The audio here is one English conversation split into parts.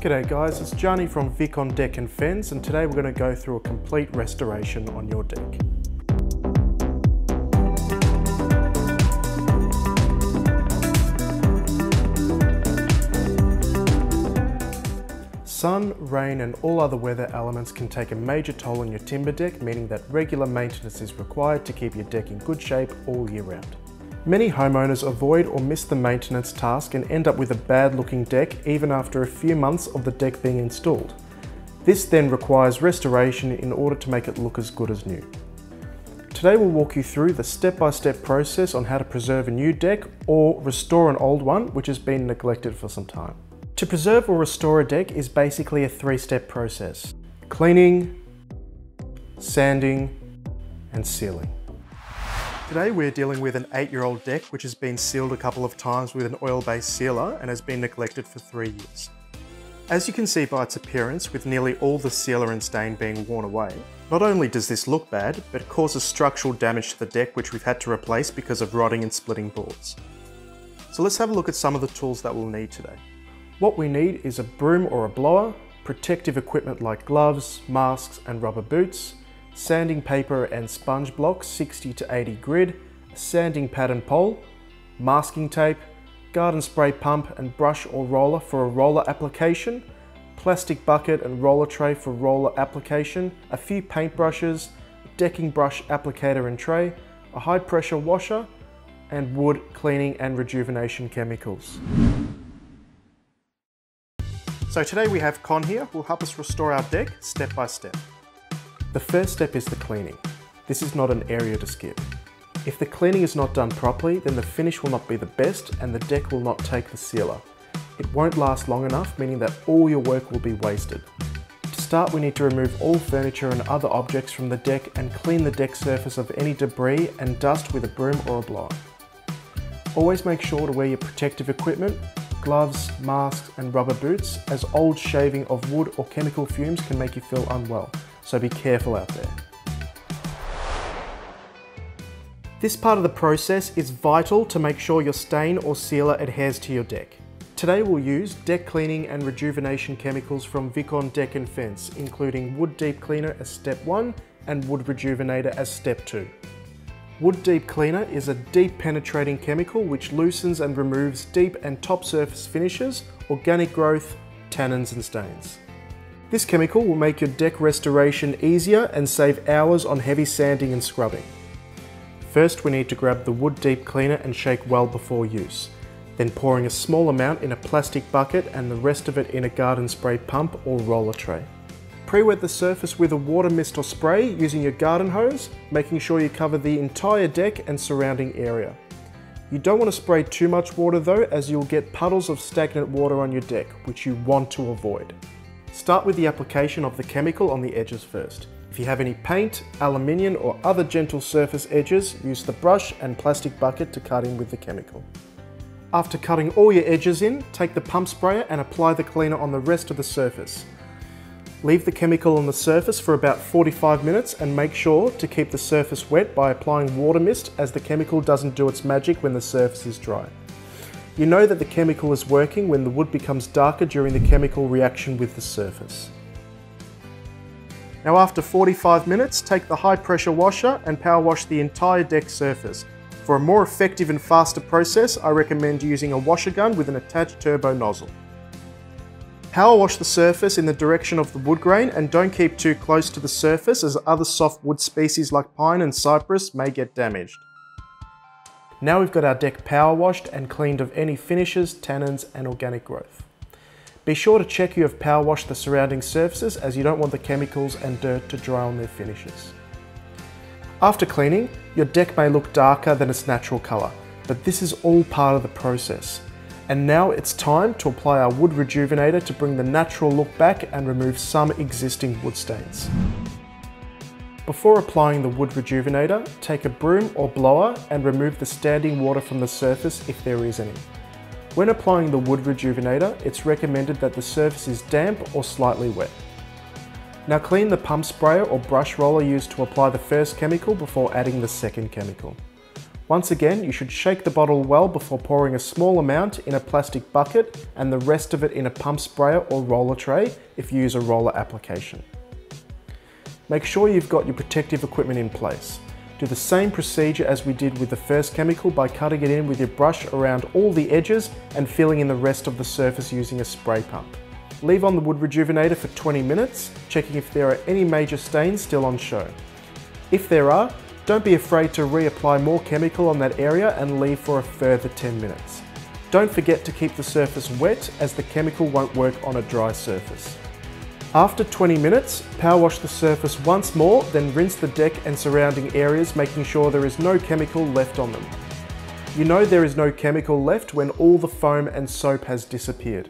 G'day guys, it's Johnny from Viccon Deck and Fence, and today we're going to go through a complete restoration on your deck. Sun, rain and all other weather elements can take a major toll on your timber deck, meaning that regular maintenance is required to keep your deck in good shape all year round. Many homeowners avoid or miss the maintenance task and end up with a bad looking deck even after a few months of the deck being installed. This then requires restoration in order to make it look as good as new. Today we'll walk you through the step-by-step process on how to preserve a new deck or restore an old one which has been neglected for some time. To preserve or restore a deck is basically a three-step process: cleaning, sanding and sealing. Today we're dealing with an 8-year-old deck which has been sealed a couple of times with an oil-based sealer and has been neglected for 3 years. As you can see by its appearance, with nearly all the sealer and stain being worn away, not only does this look bad, but it causes structural damage to the deck which we've had to replace because of rotting and splitting boards. So let's have a look at some of the tools that we'll need today. What we need is a broom or a blower, protective equipment like gloves, masks and rubber boots, sanding paper and sponge blocks 60 to 80 grit, a sanding pad and pole, masking tape, garden spray pump and brush or roller for a roller application, plastic bucket and roller tray for roller application, a few paint brushes, decking brush applicator and tray, a high pressure washer, and wood cleaning and rejuvenation chemicals. So today we have Con here who will help us restore our deck step by step. The first step is the cleaning. This is not an area to skip. If the cleaning is not done properly, then the finish will not be the best and the deck will not take the sealer. It won't last long enough, meaning that all your work will be wasted. To start, we need to remove all furniture and other objects from the deck and clean the deck surface of any debris and dust with a broom or a blower. Always make sure to wear your protective equipment, gloves, masks and rubber boots, as old shaving of wood or chemical fumes can make you feel unwell. So be careful out there. This part of the process is vital to make sure your stain or sealer adheres to your deck. Today we'll use deck cleaning and rejuvenation chemicals from Viccon Deck and Fence, including Wood Deep Cleaner as step 1 and Wood Rejuvenator as step 2. Wood Deep Cleaner is a deep penetrating chemical which loosens and removes deep and top surface finishes, organic growth, tannins and stains. This chemical will make your deck restoration easier and save hours on heavy sanding and scrubbing. First, we need to grab the Wood Deep Cleaner and shake well before use, then pouring a small amount in a plastic bucket and the rest of it in a garden spray pump or roller tray. Pre-wet the surface with a water mist or spray using your garden hose, making sure you cover the entire deck and surrounding area. You don't want to spray too much water though, as you'll get puddles of stagnant water on your deck, which you want to avoid. Start with the application of the chemical on the edges first. If you have any paint, aluminium or other gentle surface edges, use the brush and plastic bucket to cut in with the chemical. After cutting all your edges in, take the pump sprayer and apply the cleaner on the rest of the surface. Leave the chemical on the surface for about 45 minutes and make sure to keep the surface wet by applying water mist, as the chemical doesn't do its magic when the surface is dry. You know that the chemical is working when the wood becomes darker during the chemical reaction with the surface. Now after 45 minutes, take the high pressure washer and power wash the entire deck surface. For a more effective and faster process, I recommend using a washer gun with an attached turbo nozzle. Power wash the surface in the direction of the wood grain and don't keep too close to the surface, as other soft wood species like pine and cypress may get damaged. Now we've got our deck power washed and cleaned of any finishes, tannins and organic growth. Be sure to check you have power washed the surrounding surfaces, as you don't want the chemicals and dirt to dry on their finishes. After cleaning, your deck may look darker than its natural colour, but this is all part of the process. And now it's time to apply our Wood Rejuvenator to bring the natural look back and remove some existing wood stains. Before applying the Wood Rejuvenator, take a broom or blower and remove the standing water from the surface if there is any. When applying the Wood Rejuvenator, it's recommended that the surface is damp or slightly wet. Now clean the pump sprayer or brush roller used to apply the first chemical before adding the second chemical. Once again, you should shake the bottle well before pouring a small amount in a plastic bucket and the rest of it in a pump sprayer or roller tray if you use a roller application. Make sure you've got your protective equipment in place. Do the same procedure as we did with the first chemical by cutting it in with your brush around all the edges and filling in the rest of the surface using a spray pump. Leave on the wood rejuvenator for 20 minutes, checking if there are any major stains still on show. If there are, don't be afraid to reapply more chemical on that area and leave for a further 10 minutes. Don't forget to keep the surface wet as the chemical won't work on a dry surface. After 20 minutes, power wash the surface once more, then rinse the deck and surrounding areas, making sure there is no chemical left on them. You know there is no chemical left when all the foam and soap has disappeared.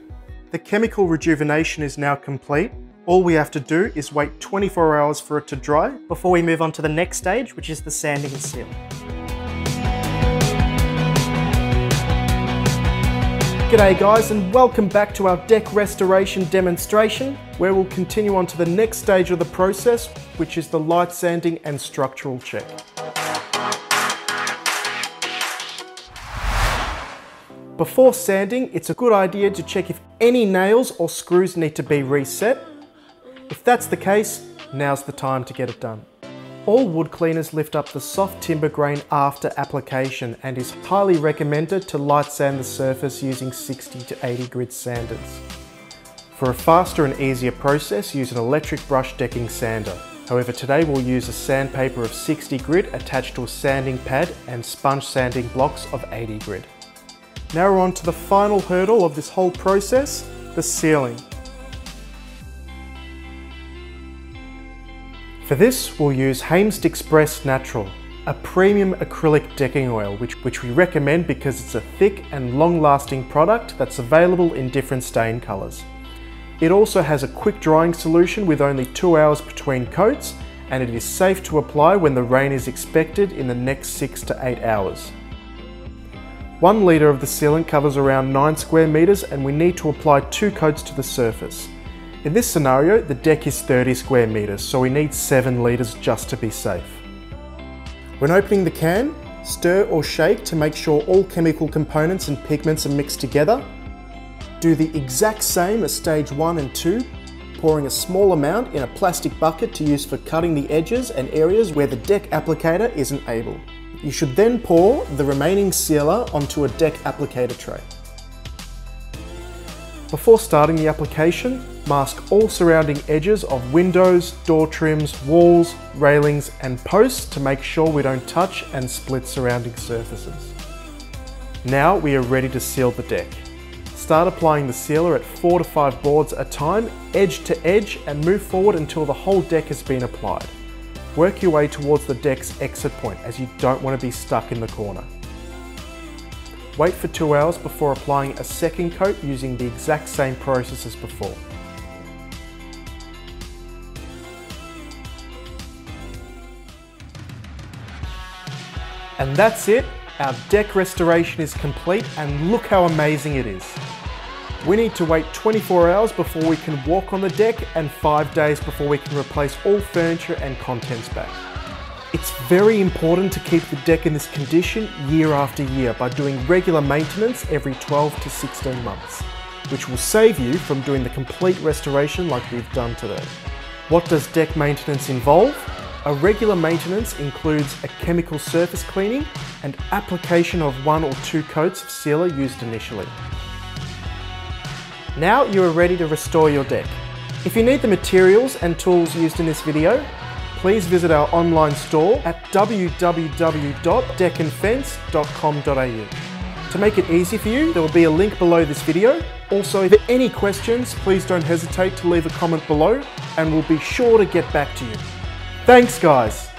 The chemical rejuvenation is now complete. All we have to do is wait 24 hours for it to dry before we move on to the next stage, which is the sanding and sealing. G'day guys, and welcome back to our deck restoration demonstration, where we'll continue on to the next stage of the process, which is the light sanding and structural check. Before sanding, it's a good idea to check if any nails or screws need to be reset. If that's the case, now's the time to get it done. All wood cleaners lift up the soft timber grain after application and is highly recommended to light sand the surface using 60 to 80 grit sanders. For a faster and easier process, use an electric brush decking sander. However, today we'll use a sandpaper of 60 grit attached to a sanding pad and sponge sanding blocks of 80 grit. Now we're on to the final hurdle of this whole process, the sealing. For this, we'll use Heimst Express Natural, a premium acrylic decking oil, which we recommend because it's a thick and long-lasting product that's available in different stain colours. It also has a quick drying solution with only 2 hours between coats, and it is safe to apply when the rain is expected in the next 6 to 8 hours. 1 litre of the sealant covers around 9 square metres and we need to apply 2 coats to the surface. In this scenario, the deck is 30 square metres, so we need 7 litres just to be safe. When opening the can, stir or shake to make sure all chemical components and pigments are mixed together. Do the exact same as stage 1 and 2, pouring a small amount in a plastic bucket to use for cutting the edges and areas where the deck applicator isn't able. You should then pour the remaining sealer onto a deck applicator tray. Before starting the application, mask all surrounding edges of windows, door trims, walls, railings and posts to make sure we don't touch and split surrounding surfaces. Now we are ready to seal the deck. Start applying the sealer at 4 to 5 boards at a time, edge to edge, and move forward until the whole deck has been applied. Work your way towards the deck's exit point as you don't want to be stuck in the corner. Wait for 2 hours before applying a second coat using the exact same process as before. And that's it, our deck restoration is complete and look how amazing it is. We need to wait 24 hours before we can walk on the deck and 5 days before we can replace all furniture and contents back. It's very important to keep the deck in this condition year after year by doing regular maintenance every 12 to 16 months, which will save you from doing the complete restoration like we've done today. What does deck maintenance involve? A regular maintenance includes a chemical surface cleaning and application of 1 or 2 coats of sealer used initially. Now you are ready to restore your deck. If you need the materials and tools used in this video, please visit our online store at www.deckandfence.com.au. To make it easy for you, there will be a link below this video. Also, if there are any questions, please don't hesitate to leave a comment below and we'll be sure to get back to you. Thanks guys!